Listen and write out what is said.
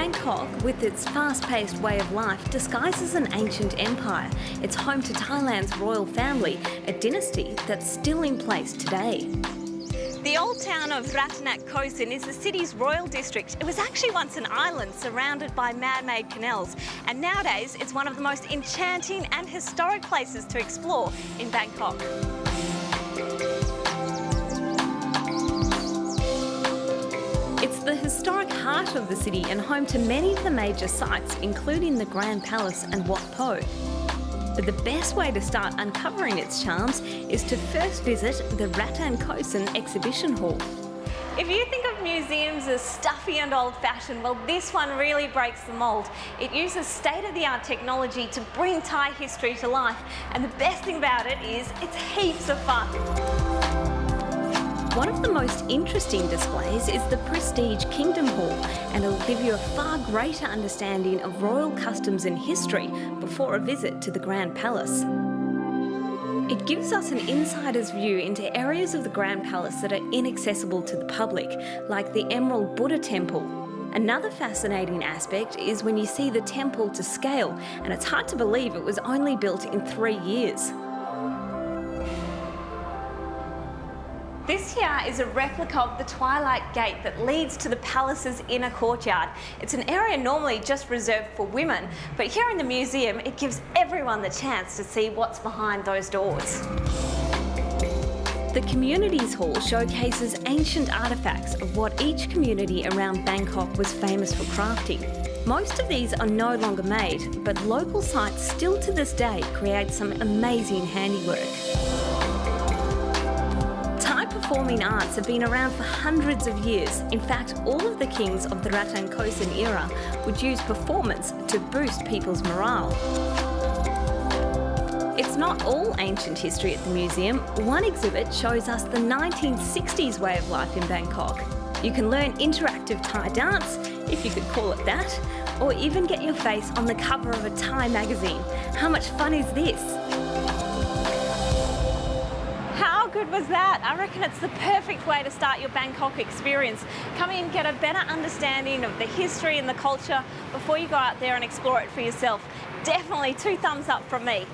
Bangkok, with its fast-paced way of life, disguises an ancient empire. It's home to Thailand's royal family, a dynasty that's still in place today. The old town of Rattanakosin is the city's royal district. It was actually once an island surrounded by man-made canals, and nowadays it's one of the most enchanting and historic places to explore in Bangkok. It's the historic heart of the city and home to many of the major sites, including the Grand Palace and Wat Po. But the best way to start uncovering its charms is to first visit the Rattanakosin exhibition hall. If you think of museums as stuffy and old-fashioned, well, this one really breaks the mould. It uses state-of-the-art technology to bring Thai history to life, and the best thing about it is it's heaps of fun. One of the most interesting displays is the Prestige Kingdom Hall, and it'll give you a far greater understanding of royal customs and history before a visit to the Grand Palace. It gives us an insider's view into areas of the Grand Palace that are inaccessible to the public, like the Emerald Buddha Temple. Another fascinating aspect is when you see the temple to scale, and it's hard to believe it was only built in 3 years. This here is a replica of the Twilight Gate that leads to the palace's inner courtyard. It's an area normally just reserved for women, but here in the museum it gives everyone the chance to see what's behind those doors. The Communities Hall showcases ancient artefacts of what each community around Bangkok was famous for crafting. Most of these are no longer made, but local sites still to this day create some amazing handiwork. Performing arts have been around for hundreds of years. In fact, all of the kings of the Rattanakosin era would use performance to boost people's morale. It's not all ancient history at the museum. One exhibit shows us the 1960s way of life in Bangkok. You can learn interactive Thai dance, if you could call it that, or even get your face on the cover of a Thai magazine. How much fun is this? How good was that? I reckon it's the perfect way to start your Bangkok experience. Come in, get a better understanding of the history and the culture before you go out there and explore it for yourself. Definitely 2 thumbs up from me.